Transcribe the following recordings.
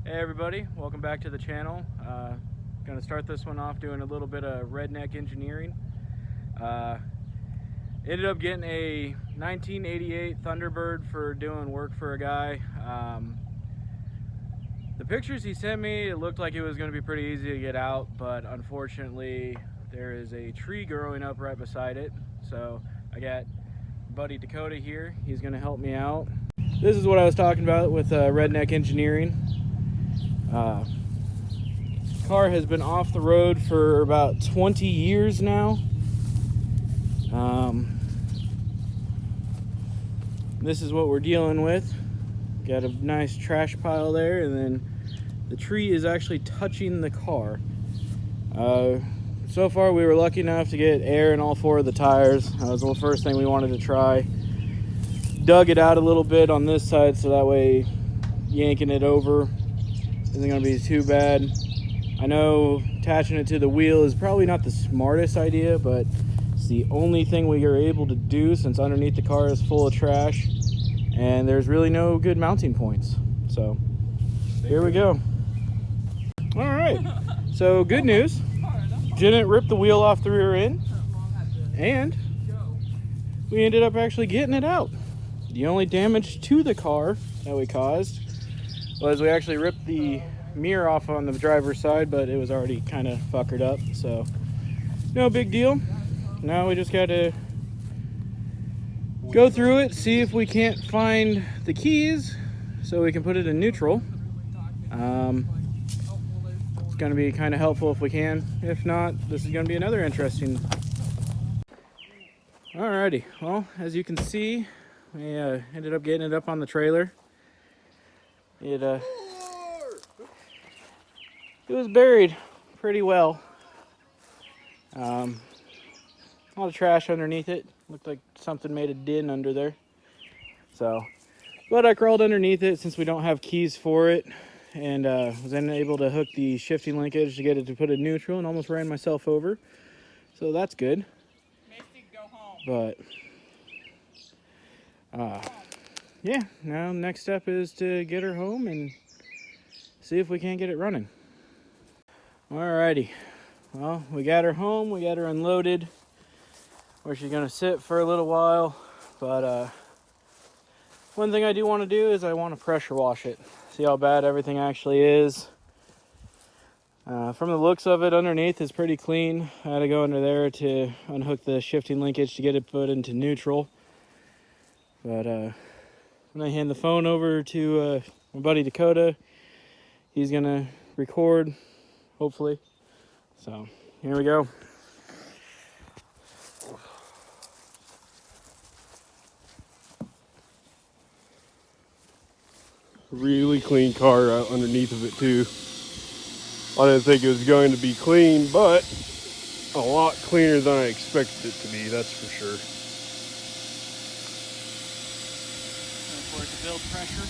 Hey everybody, welcome back to the channel. Gonna start this one off doing a little bit of redneck engineering. Ended up getting a 1988 Thunderbird for doing work for a guy. The pictures he sent me, it looked like it was gonna be pretty easy to get out, but unfortunately there is a tree growing up right beside it. So I got buddy Dakota here, he's gonna help me out. This is what I was talking about with redneck engineering. Car has been off the road for about 20 years now. This is what we're dealing with. Got a nice trash pile there, and then the tree is actually touching the car. So far we were lucky enough to get air in all four of the tires. That was the first thing we wanted to try. Dug it out a little bit on this side so that way yanking it over isn't going to be too bad. I know attaching it to the wheel is probably not the smartest idea, but it's the only thing we are able to do since underneath the car is full of trash and there's really no good mounting points. So here we go. All right, so good news. Didn't rip the wheel off the rear end and we ended up actually getting it out. The only damage to the car that we caused was we actually ripped the mirror off on the driver's side, but it was already kind of fuckered up, so no big deal. Now we just got to go through it, see if we can't find the keys so we can put it in neutral. It's going to be kind of helpful if we can. If not, this is going to be another interesting. Alrighty, well, as you can see, we ended up getting it up on the trailer. It was buried pretty well. A lot of trash underneath it. Looked like something made a din under there. So, but I crawled underneath it since we don't have keys for it, and was then able to hook the shifting linkage to get it to put it in neutral, and almost ran myself over. So that's good. But yeah, now next step is to get her home and see if we can't get it running. Alrighty, well, we got her home, we got her unloaded, where she's gonna sit for a little while. But one thing I do want to do is I want to pressure wash it, see how bad everything actually is. From the looks of it, underneath is pretty clean. I had to go under there to unhook the shifting linkage to get it put into neutral. But when I hand the phone over to my buddy Dakota, he's gonna record, hopefully. So here we go. Really clean car out underneath of it too. I didn't think it was going to be clean, but a lot cleaner than I expected it to be, that's for sure. For it to build pressure.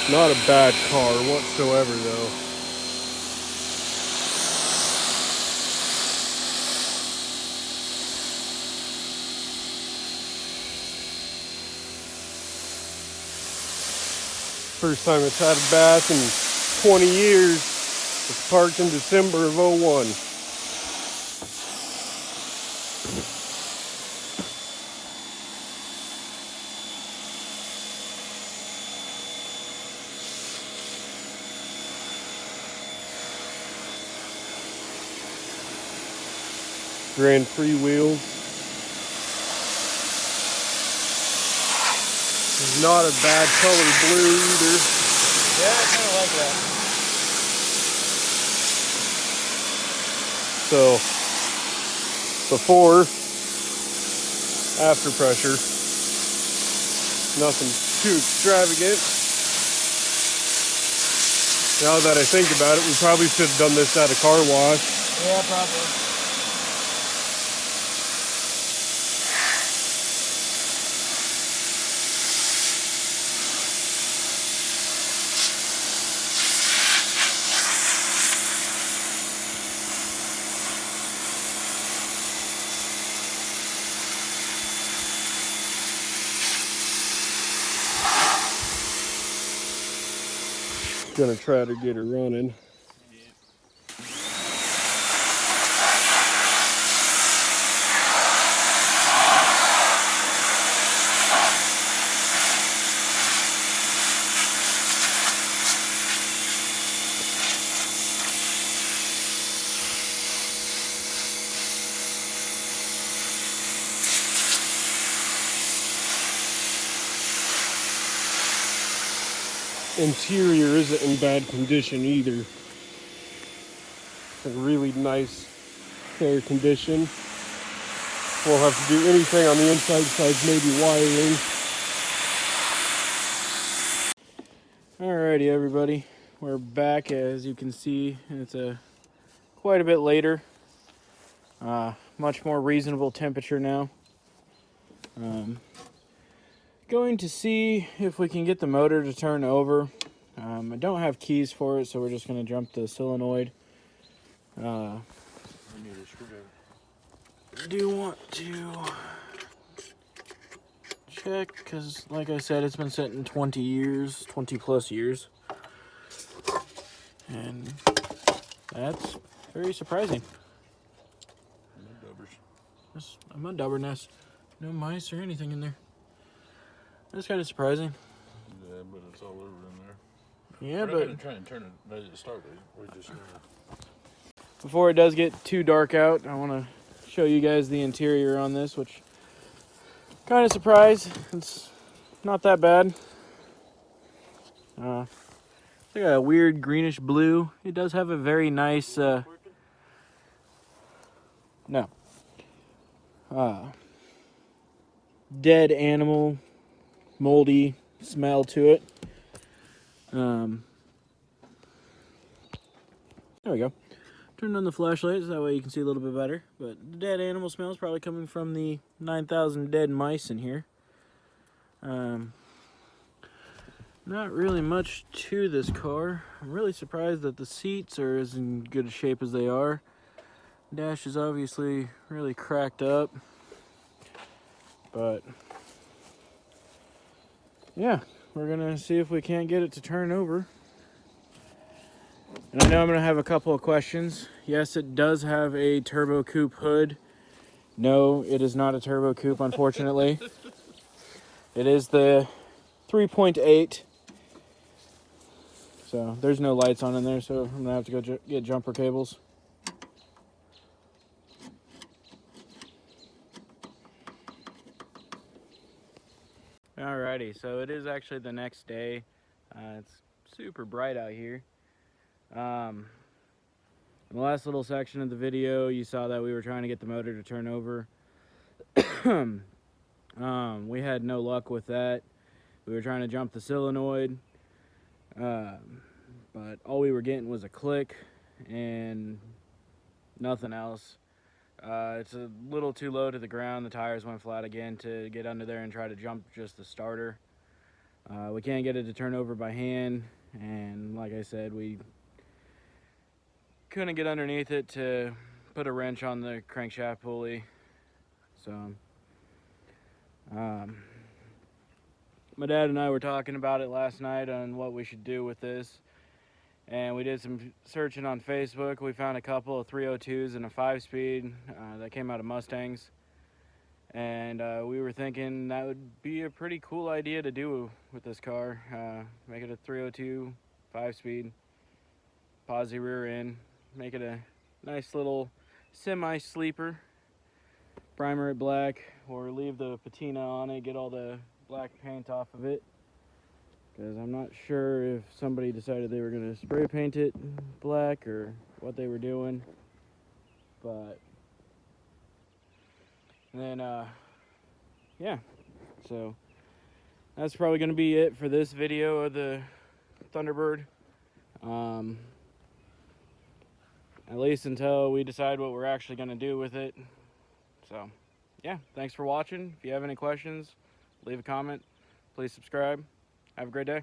Not a bad car whatsoever though. First time it's had a bath in 20 years. It's parked in December of '01. Grand Prix wheels. It's not a bad color blue either. Yeah, I kind of like that. So before after pressure. Nothing too extravagant. Now that I think about it, we probably should have done this at a car wash. Yeah, probably. Gonna try to get her running. Interior isn't in bad condition either. In really nice, fair condition. We'll have to do anything on the inside besides maybe wiring. Alrighty, everybody, we're back. As you can see, it's quite a bit later. Much more reasonable temperature now. Going to see if we can get the motor to turn over. I don't have keys for it, so we're just going to jump the solenoid. I need a screwdriver. Do want to check, because like I said, it's been sitting 20 plus years. And that's very surprising. Just a mud dauber nest. No mice or anything in there. That's kind of surprising. Yeah, but it's all over in there. Yeah, We're but not gonna try and turn it ready to start it. We're just gonna. before it does get too dark out, I want to show you guys the interior on this, which kind of surprised. It's not that bad. It's like a weird greenish blue. It does have a very nice no. Dead animal, moldy smell to it. There we go. Turned on the flashlight so that way you can see a little bit better. But the dead animal smell is probably coming from the 9,000 dead mice in here. Not really much to this car. I'm really surprised that the seats are as in good a shape as they are. Dash is obviously really cracked up. But yeah, we're gonna see if we can't get it to turn over. And I know I'm gonna have a couple of questions. Yes, it does have a turbo coupe hood. No, it is not a turbo coupe, unfortunately. It is the 3.8. So there's no lights on in there, so I'm gonna have to go get jumper cables. Alrighty, so it is actually the next day. It's super bright out here. In the last little section of the video, you saw that we were trying to get the motor to turn over. We had no luck with that. We were trying to jump the solenoid, but all we were getting was a click and nothing else. It's a little too low to the ground. The tires went flat again to get under there and try to jump just the starter. We can't get it to turn over by hand, and like I said, we couldn't get underneath it to put a wrench on the crankshaft pulley. So my dad and I were talking about it last night on what we should do with this, and we did some searching on Facebook. We found a couple of 302s and a 5-speed that came out of Mustangs, and we were thinking that would be a pretty cool idea to do with this car. Make it a 302 5-speed, posi rear end, make it a nice little semi-sleeper, primer it black, or leave the patina on it, get all the black paint off of it, because I'm not sure if somebody decided they were going to spray paint it black or what they were doing. But then yeah, so that's probably going to be it for this video of the Thunderbird. At least until we decide what we're actually going to do with it. So yeah, thanks for watching. If you have any questions, leave a comment. Please subscribe. Have a great day.